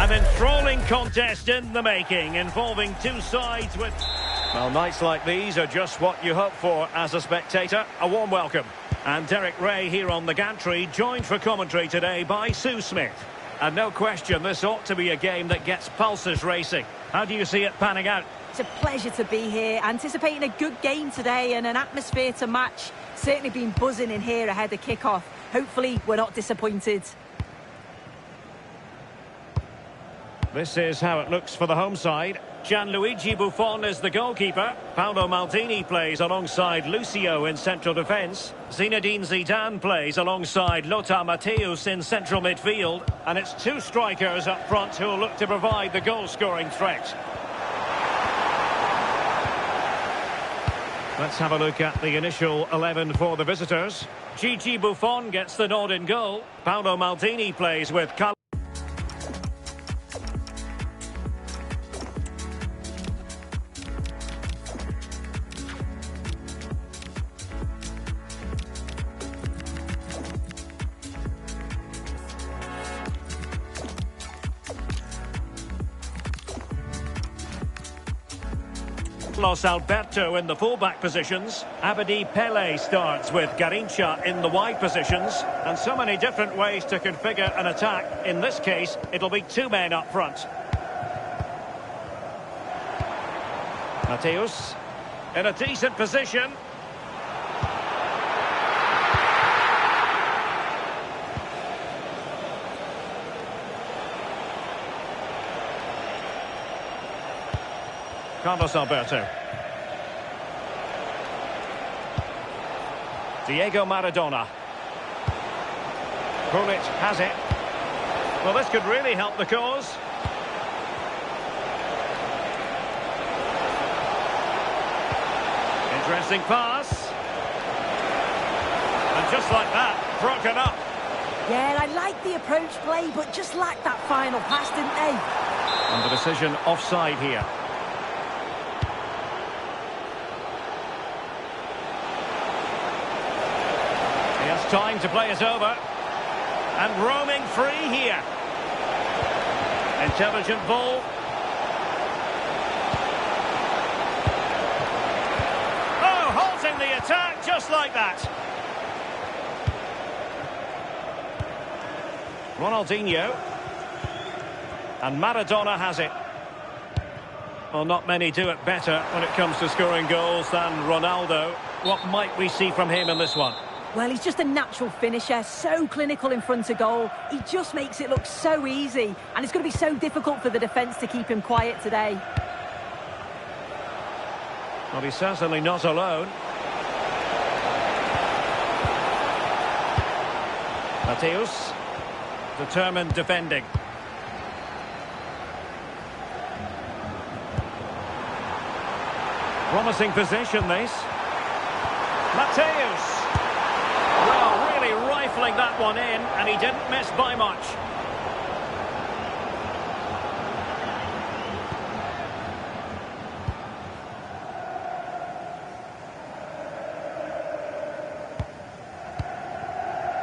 An enthralling contest in the making, involving two sides with... Well, nights like these are just what you hope for as a spectator. A warm welcome. And Derek Ray here on the gantry, joined for commentary today by Sue Smith. And no question, this ought to be a game that gets pulses racing. How do you see it panning out? It's a pleasure to be here, anticipating a good game today and an atmosphere to match. Certainly been buzzing in here ahead of kick-off. Hopefully we're not disappointed. This is how it looks for the home side. Gianluigi Buffon is the goalkeeper. Paolo Maldini plays alongside Lucio in central defence. Zinedine Zidane plays alongside Lothar Matthäus in central midfield. And it's two strikers up front who will look to provide the goal-scoring threat. Let's have a look at the initial 11 for the visitors. Gigi Buffon gets the nod in goal. Paolo Maldini plays with Carlos Alberto in the full-back positions. Abedi Pele starts with Garrincha in the wide positions. And so many different ways to configure an attack. In this case, it'll be two men up front. Matthäus in a decent position. Carlos Alberto. Diego Maradona. Gullit has it. Well, this could really help the cause. Interesting pass. And just like that, broken up. Yeah, I like the approach play, but just lacked that final pass, didn't they? And the decision offside here. He has time to play it over. And roaming free here. Intelligent ball. Oh, halting the attack just like that. Ronaldinho. And Maradona has it. Well, not many do it better when it comes to scoring goals than Ronaldo. What might we see from him in this one? Well, he's just a natural finisher, so clinical in front of goal. He just makes it look so easy, and it's going to be so difficult for the defence to keep him quiet today. Well, he's certainly not alone. Matthäus, determined defending. Promising position, this. Matthäus. Well, really rifling that one in, and he didn't miss by much.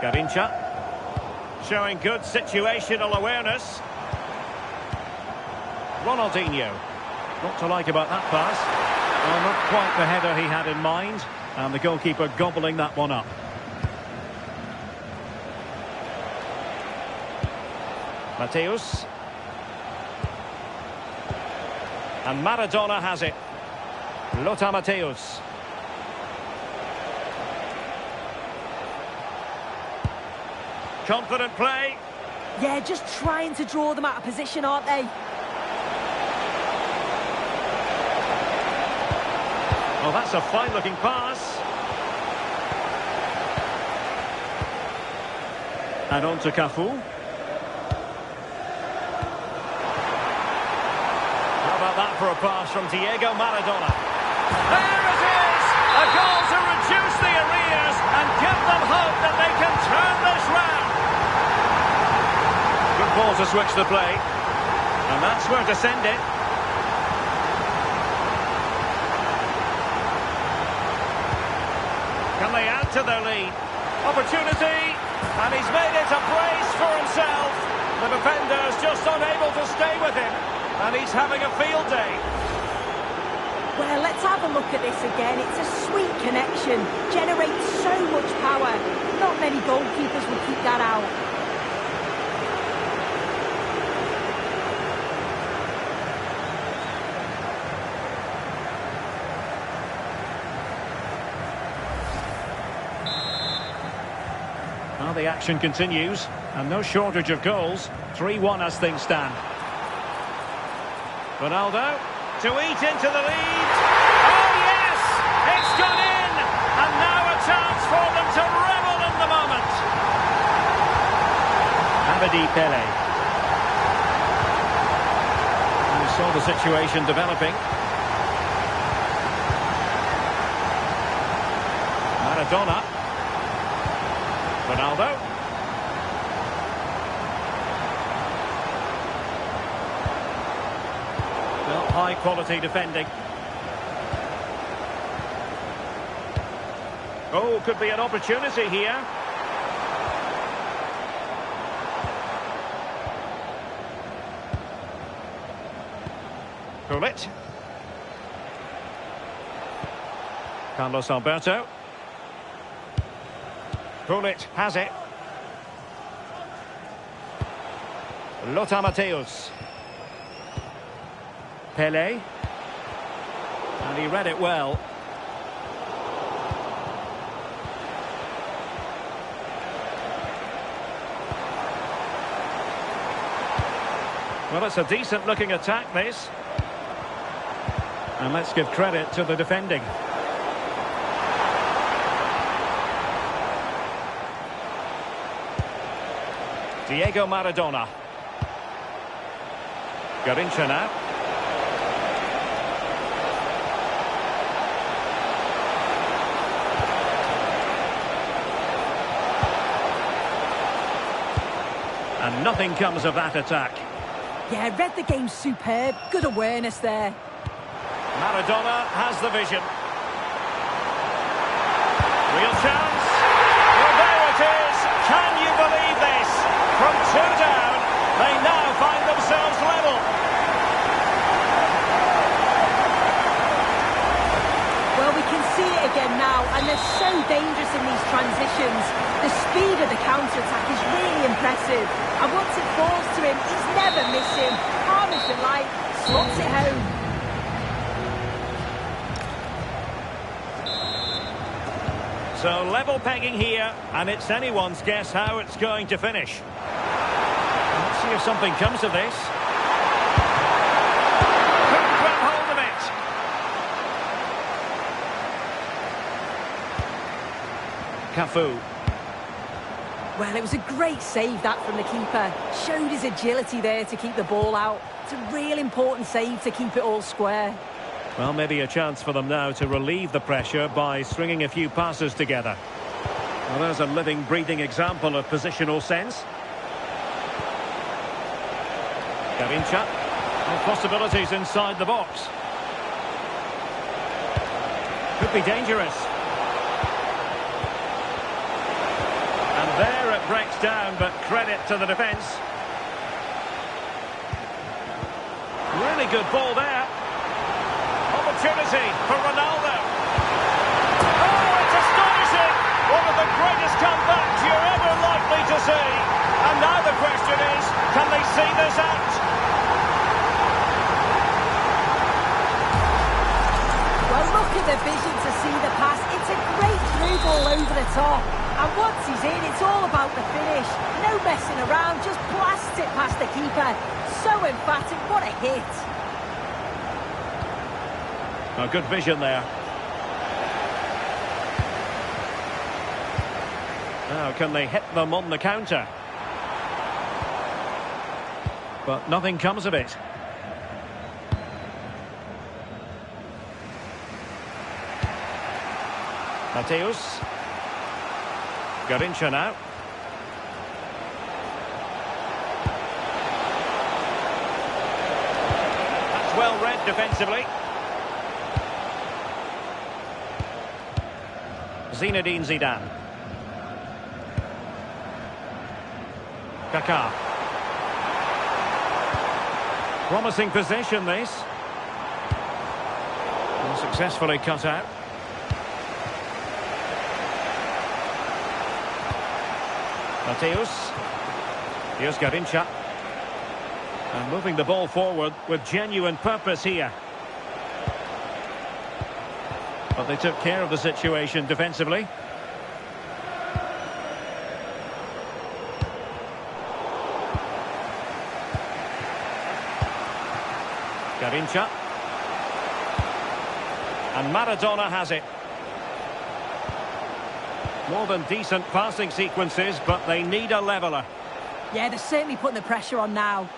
Garrincha. Showing good situational awareness. Ronaldinho. What to like about that pass? Well, not quite the header he had in mind. And the goalkeeper gobbling that one up. Matthäus. And Maradona has it. Lothar Matthäus. Confident play. Yeah, just trying to draw them out of position, aren't they? Well, that's a fine-looking pass. And on to Cafu. How about that for a pass from Diego Maradona? There it is! A goal to reduce the arrears and give them hope that they can turn this round. Good ball to switch the play. And that's where to send it. Can they add to their lead? Opportunity, and he's made it a brace for himself. The defender's just unable to stay with him, and he's having a field day. Well, let's have a look at this again. It's a sweet connection, generates so much power. Not many goalkeepers will keep that out. Well, the action continues, and no shortage of goals. 3-1 as things stand. Ronaldo to eat into the lead. Oh, yes! It's gone in! And now a chance for them to revel in the moment. Abedi Pele. We saw the situation developing. Maradona. Ronaldo. Well, high quality defending. Oh, could be an opportunity here. Gullit. Carlos Alberto. Gullit has it. Lothar Matthäus. Pele. And he read it well. Well, it's a decent looking attack, this. And let's give credit to the defending. Diego Maradona. Garrincha now. And nothing comes of that attack. Yeah, read the game superb. Good awareness there. Maradona has the vision. Real chance. Well, there it is. Can you believe this? From 2 down, they now find themselves level. Well, we can see it again now, and they're so dangerous in these transitions. The speed of the counter-attack is really impressive. And once it falls to him, he's never missing. Calm as the light, slots it home. So level pegging here, and it's anyone's guess how it's going to finish. Let's see if something comes of this. Couldn't grab hold of it. Cafu. Well, it was a great save, that, from the keeper. Showed his agility there to keep the ball out. It's a real important save to keep it all square. Well, maybe a chance for them now to relieve the pressure by stringing a few passes together. Well, there's a living, breathing example of positional sense. Garrincha. And possibilities inside the box. Could be dangerous. And there it breaks down, but credit to the defence. Really good ball there. Opportunity for Ronaldo. Oh, it's astonishing! One of the greatest comebacks you're ever likely to see. And now the question is, can they see this out? Well, look at the vision to see the pass. It's a great through ball over the top. And once he's in, it's all about the finish. No messing around, just blasts it past the keeper. So emphatic, what a hit. A good vision there. Now, can they hit them on the counter? But nothing comes of it. Matthäus. Garrincha now. That's well read defensively. Zinedine Zidane. Kaká. Promising position, this. And successfully cut out. Mateus. Here's Garincha. And moving the ball forward with genuine purpose here. But they took care of the situation defensively. Garincha. And Maradona has it. More than decent passing sequences, but they need a leveller. Yeah, they're certainly putting the pressure on now.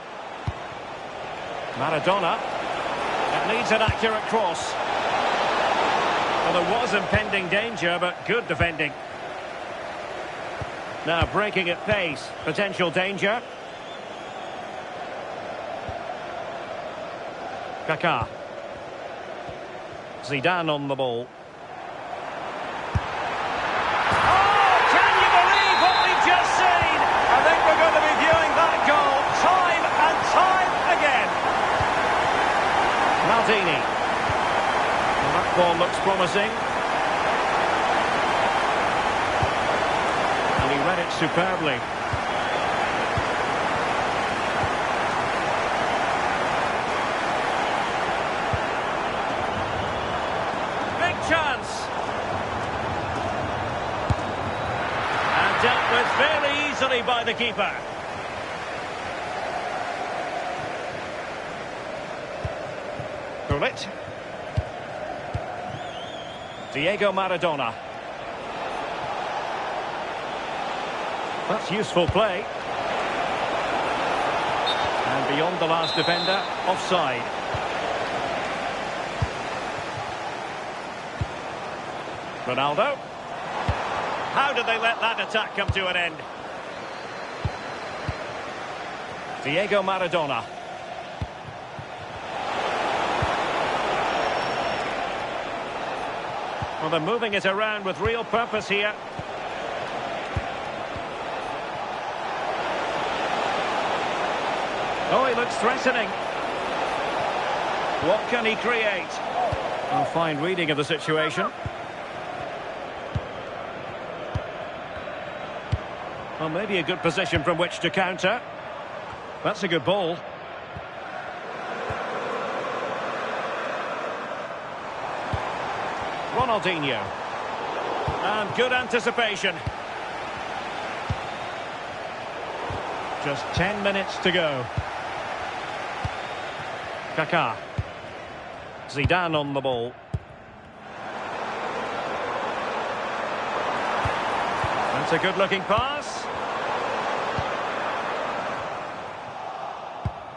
Maradona. It needs an accurate cross. Well, there was impending danger, but good defending. Now breaking at pace. Potential danger. Kaká. Zidane on the ball. Oh, can you believe what we've just seen? I think we're going to be viewing that goal time and time again. Maldini. Well, that ball looks promising. And he read it superbly. Chance. And dealt with very easily by the keeper. Gullit. Diego Maradona. That's useful play. And beyond the last defender, offside. Ronaldo. How did they let that attack come to an end? Diego Maradona. Well, they're moving it around with real purpose here. Oh, he looks threatening. What can he create? A fine reading of the situation. Well, maybe a good position from which to counter. That's a good ball. Ronaldinho. And good anticipation. Just 10 minutes to go. Kaká. Zidane on the ball. That's a good-looking pass.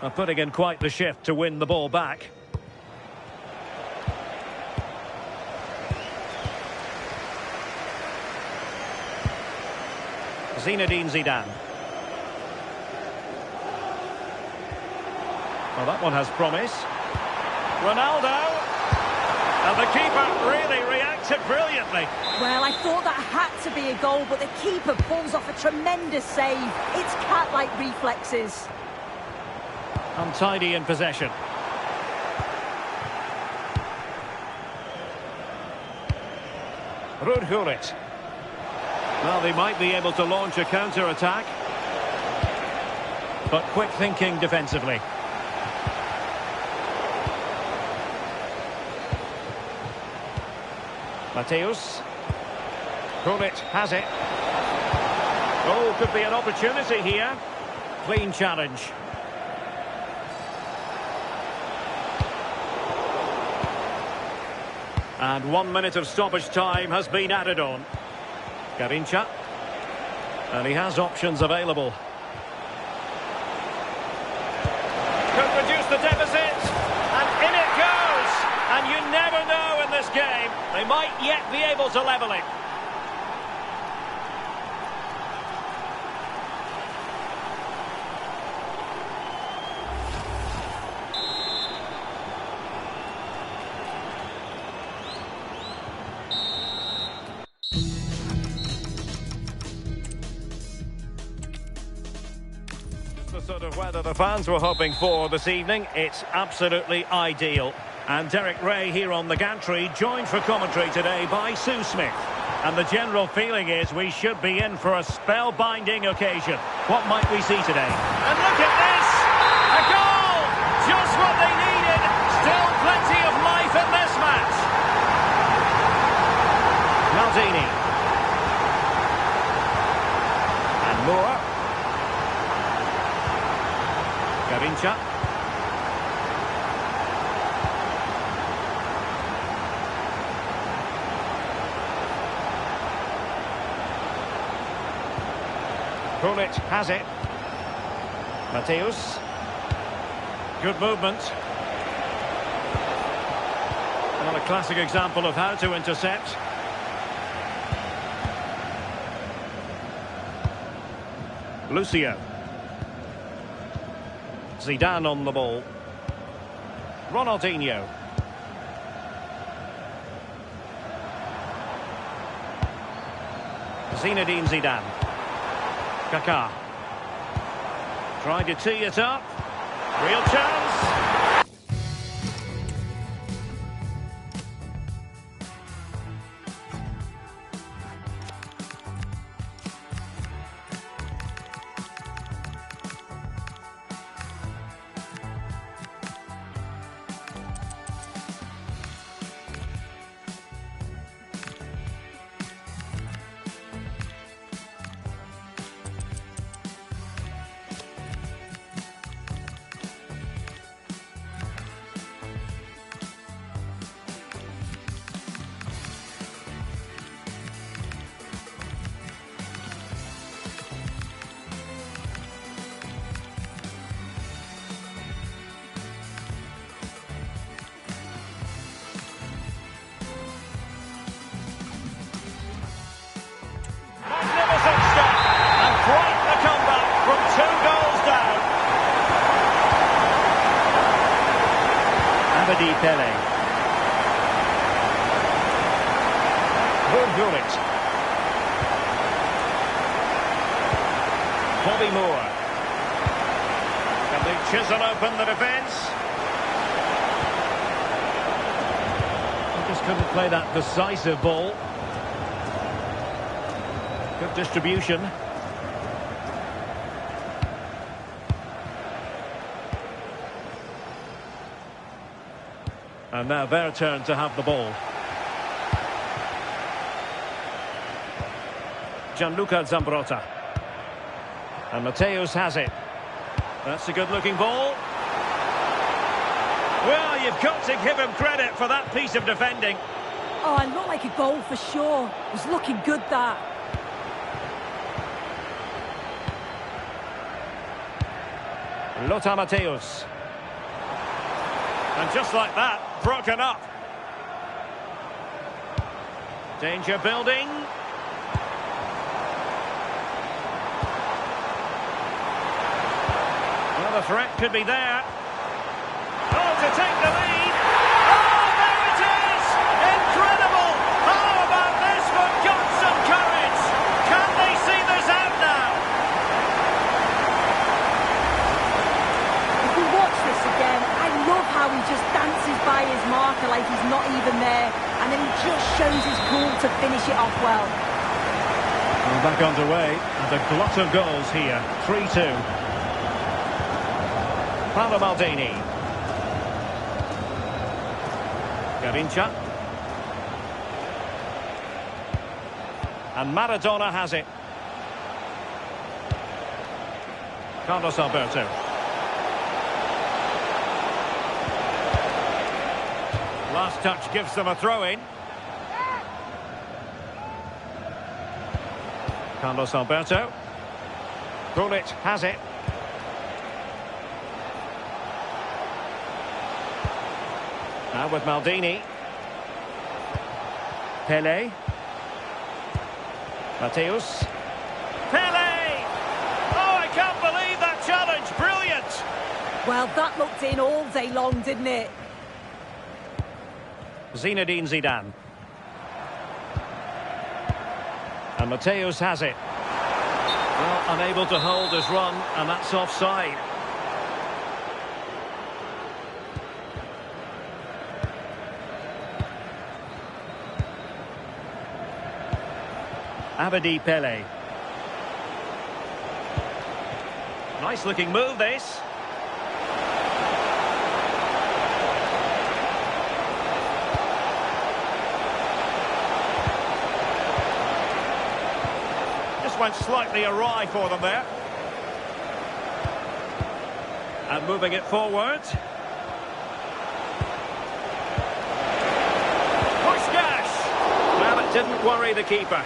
Well, putting in quite the shift to win the ball back. Zinedine Zidane. Well, that one has promise. Ronaldo. And the keeper really reacted brilliantly. Well, I thought that had to be a goal, but the keeper pulls off a tremendous save. It's cat-like reflexes. Untidy in possession. Gullit. Well, they might be able to launch a counter-attack. But quick thinking defensively. Mateus. Gullit has it. Oh, could be an opportunity here. Clean challenge. And 1 minute of stoppage time has been added on. Garincha. And he has options available. Could reduce the deficit. And in it goes. And you never know in this game. They might yet be able to level it. The Sort of weather the fans were hoping for this evening. It's absolutely ideal. And Derek Ray here on the gantry, joined for commentary today by Sue Smith. And the general feeling is we should be in for a spellbinding occasion. What might we see today? And look at this! A goal! Just what they needed. Still plenty of life in this match. Maldini. And Moore. Garincha. Pulic has it. Mateus. Good movement. Well, a classic example of how to intercept. Lucio. Zidane on the ball. Ronaldinho. Zinedine Zidane. Kaká. Trying to tee it up. Real chance. Pele. Gullit. Bobby Moore. Can they chisel open the defence? He just couldn't play that decisive ball. Good distribution. And now their turn to have the ball. Gianluca Zambrotta. And Mateus has it. That's a good-looking ball. Well, you've got to give him credit for that piece of defending. Oh, it looked like a goal for sure. It was looking good, that. Lothar Matthäus. And just like that, broken up. Danger building. Well, the threat could be there. Oh, to take the lead. Oh, there it is! Incredible! How about this for guts and courage? Can they see this out now? If we watch this again, I love how he just dances by his marker like he's not even there, and then he just shows his goal to finish it off well. Well, back underway, and a glut of goals here. 3-2. Paolo Maldini. Garincha. And Maradona has it. Carlos Alberto. Last touch gives them a throw-in. Carlos Alberto. Gullit has it. Now with Maldini. Pele. Mateus. Pele! Oh, I can't believe that challenge. Brilliant! Well, that looked in all day long, didn't it? Zinedine Zidane. And Mateus has it. Well, unable to hold his run, and that's offside. Abedi Pele. Nice looking move, this. Just went slightly awry for them there. And moving it forward. Pushkash! Well, it didn't worry the keeper.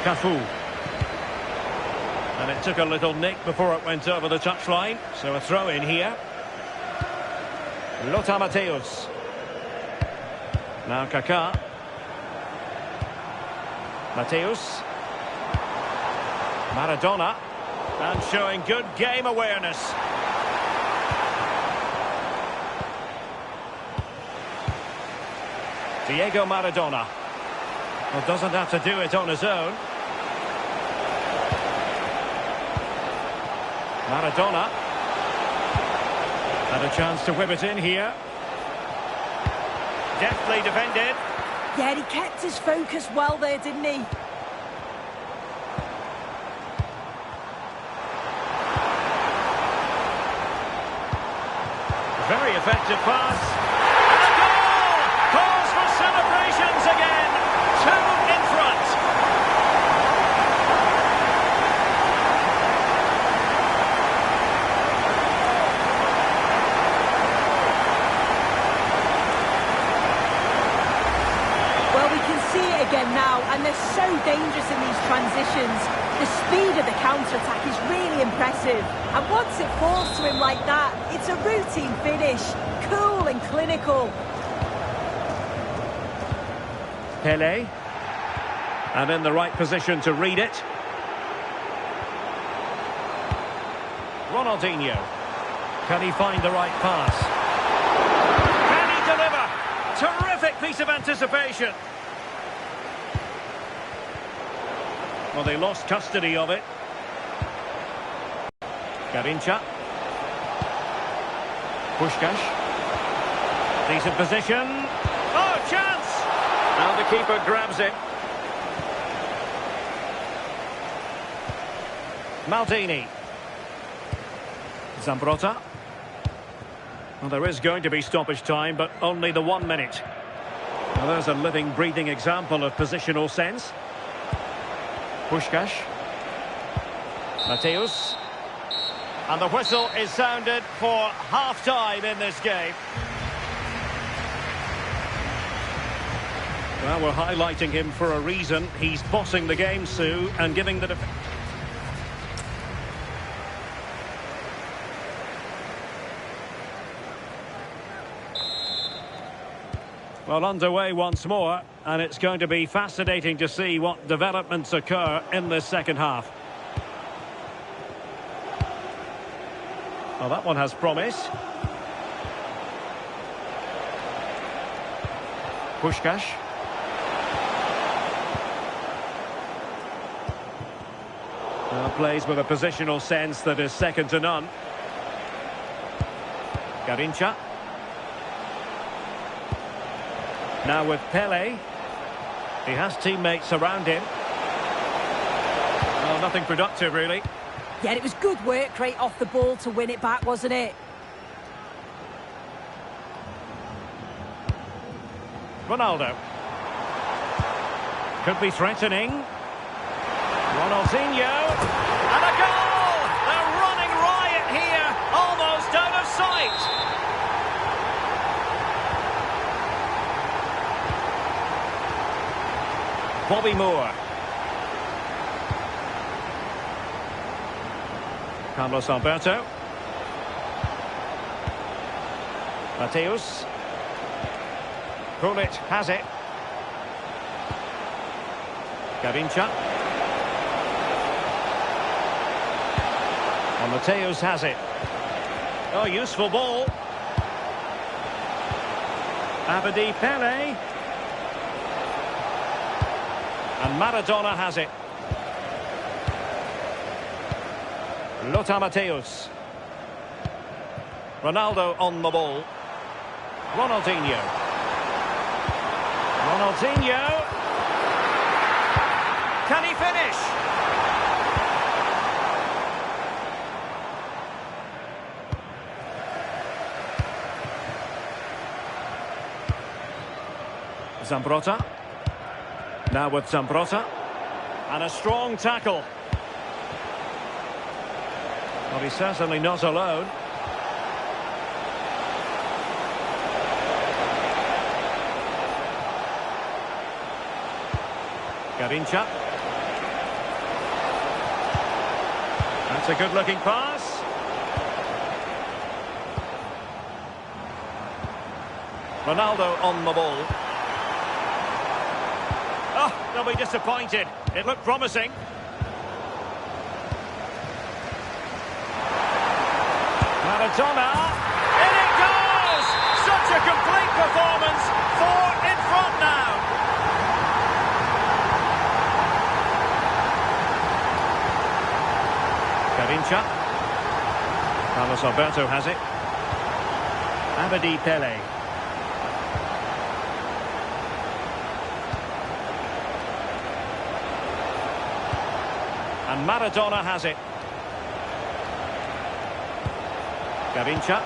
Cafu. And it took a little nick before it went over the touchline. So a throw in here. Lothar Matthäus. Now Kaká. Matthäus. Maradona. And showing good game awareness. Diego Maradona. Well, doesn't have to do it on his own. Maradona. Had a chance to whip it in here. Deftly defended. Yeah, he kept his focus well there, didn't he? Very effective pass. And a goal! Cause for celebrations again. 2 in front. Well, we can see it again now, and they're so dangerous in these transitions. The speed of the counter-attack is really impressive. And once it falls to him like that, it's a routine finish. Cool and clinical. Pele. And in the right position to read it. Ronaldinho. Can he find the right pass? Can he deliver? Terrific piece of anticipation. Well, they lost custody of it. Garincha. Pushkash. Decent position. Oh, chance! Now the keeper grabs it. Maldini. Zambrotta. Well, there is going to be stoppage time, but only the 1 minute. Well, there's a living, breathing example of positional sense. Pushkash. Matthäus. And the whistle is sounded for half-time in this game. Well, we're highlighting him for a reason. He's bossing the game, Sue, and giving the... Well, underway once more, and it's going to be fascinating to see what developments occur in this second half. Well, that one has promise. Pushkash. Well, plays with a positional sense that is second to none. Garincha. Now with Pele. He has teammates around him. Well, nothing productive, really. Yeah, it was good work rate off the ball to win it back, wasn't it? Ronaldo. Could be threatening. Ronaldinho. And a goal! They're running riot here. Almost out of sight. Bobby Moore. Carlos Alberto. Matthäus. Gullit has it. Garincha. And Matthäus has it. Oh, useful ball. Abedi Pele. And Maradona has it. Lothar Matthäus. Ronaldo on the ball. Ronaldinho. Ronaldinho. Can he finish? Zambrotta. Now with Zambrotta. And a strong tackle. Well, he's certainly not alone. Garincha. That's a good-looking pass. Ronaldo on the ball. Oh, they'll be disappointed. It looked promising. Maradona. In it goes! Such a complete performance. 4 in front now. Garincha. Carlos Alberto has it. Abedi Pele. And Maradona has it. Garincha.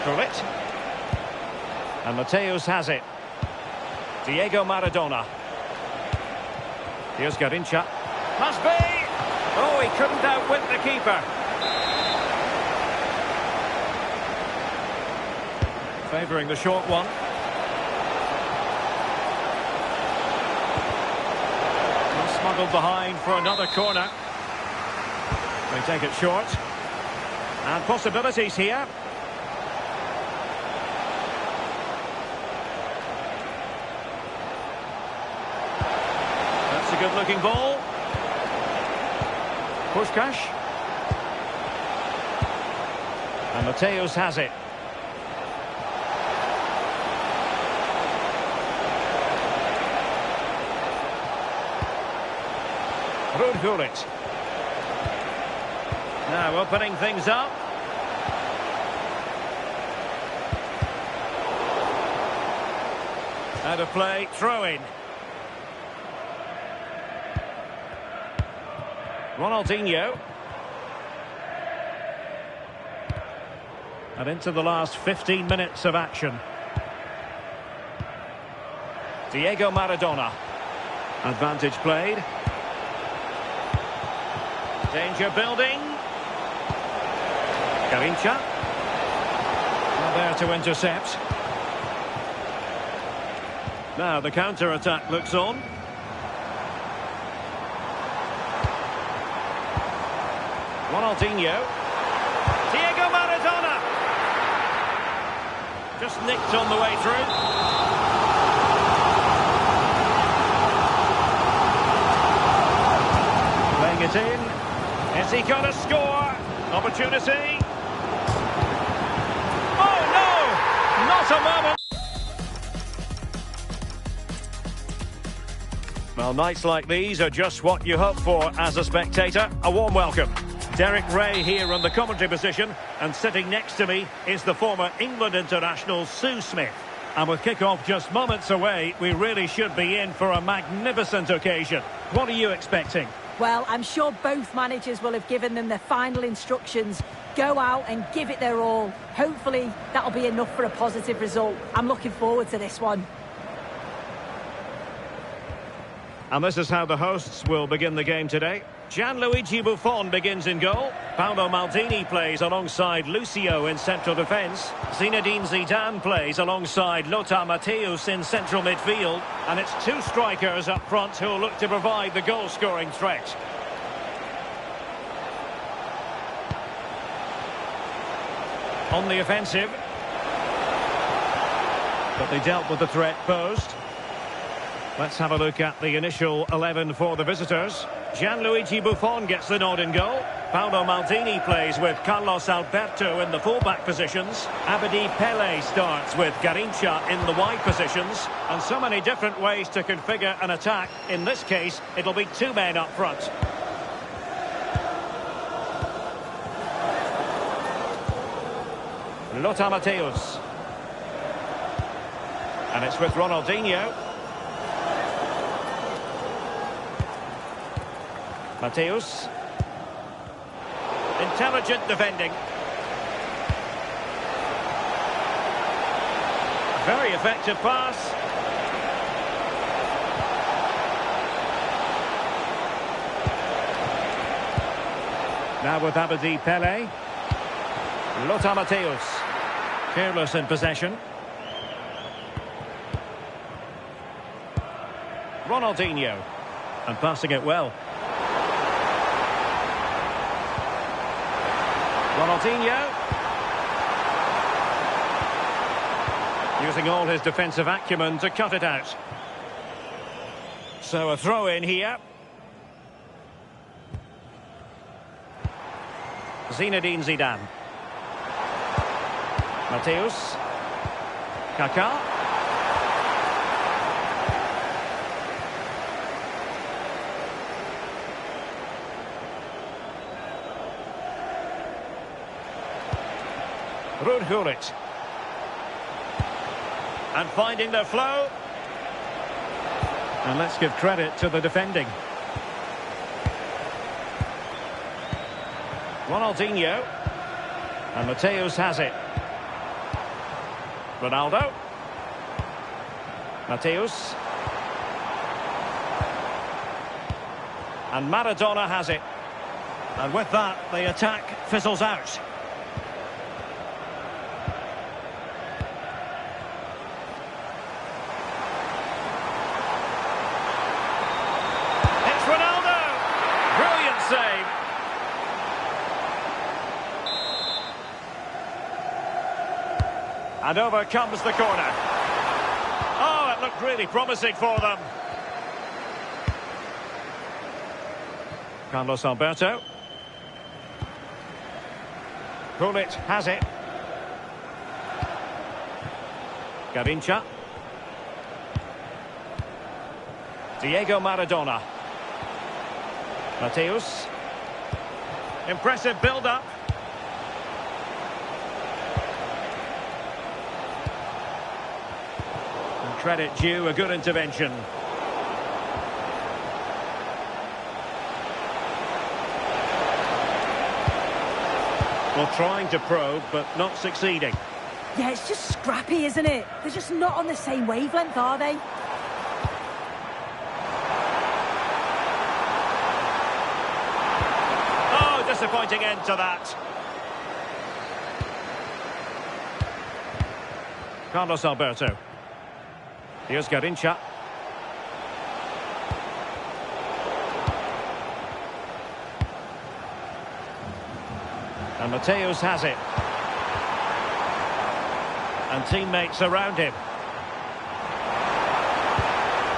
Krullit. And Matthäus has it. Diego Maradona. Here's Garincha. Must be! Oh, he couldn't outwit the keeper. Favouring the short one. Smuggled behind for another corner. They take it short. And possibilities here. That's a good-looking ball. Puskás. And Matthäus has it. Krullit. Now opening things up. Out of play, throw in. Ronaldinho. And into the last 15 minutes of action. Diego Maradona. Advantage played. Danger building. Garincha. Not there to intercept. Now the counter-attack looks on. Ronaldinho. Diego Maradona. Just nicked on the way through. Playing it in. Is he going to score? Opportunity. Oh, no! Not a moment. Well, nights like these are just what you hope for as a spectator. A warm welcome. Derek Ray here in the commentary position, and sitting next to me is the former England international Sue Smith. And with kick-off just moments away, we really should be in for a magnificent occasion. What are you expecting? Well, I'm sure both managers will have given them their final instructions. Go out and give it their all. Hopefully, that'll be enough for a positive result. I'm looking forward to this one. And this is how the hosts will begin the game today. Gianluigi Buffon begins in goal. Paolo Maldini plays alongside Lucio in central defence. Zinedine Zidane plays alongside Lothar Matthäus in central midfield. And it's two strikers up front who will look to provide the goal-scoring threat. On the offensive. But they dealt with the threat posed. Let's have a look at the initial 11 for the visitors. Gianluigi Buffon gets the nod in goal. Paolo Maldini plays with Carlos Alberto in the full-back positions. Abedi Pele starts with Garincha in the wide positions. And so many different ways to configure an attack. In this case, it'll be two men up front. Lothar Matthäus. And it's with Ronaldinho. Matthäus. Intelligent defending. Very effective pass. Now with Abedi Pele. Lothar Matthäus. Careless in possession. Ronaldinho. And passing it well. Ronaldinho. Using all his defensive acumen to cut it out. So a throw in here. Zinedine Zidane. Matthäus. Kaká. Ruud Gullit. And finding the flow. And let's give credit to the defending. Ronaldinho. And Matthäus has it. Ronaldo. Matthäus. And Maradona has it. And with that, the attack fizzles out. Save. And over comes the corner. Oh, it looked really promising for them. Carlos Alberto. Gullit has it. Garincha. Diego Maradona. Matthäus. Impressive build-up. And credit due, a good intervention. Well, trying to probe, but not succeeding. Yeah, it's just scrappy, isn't it? They're just not on the same wavelength, are they? Disappointing end to that. Carlos Alberto. Here's Garincha. And Matthäus has it. And teammates around him.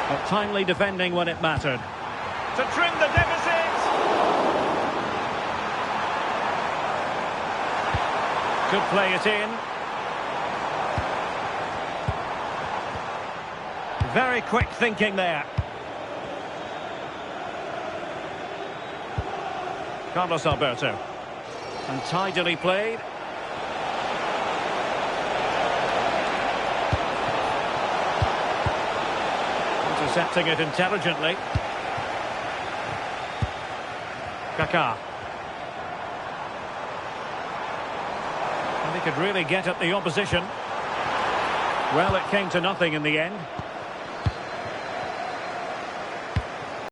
But timely defending when it mattered. To trim the deficit. Could play it in. Very quick thinking there. Carlos Alberto. And tidily played. Intercepting it intelligently. Kaká. And he could really get at the opposition. Well, it came to nothing in the end.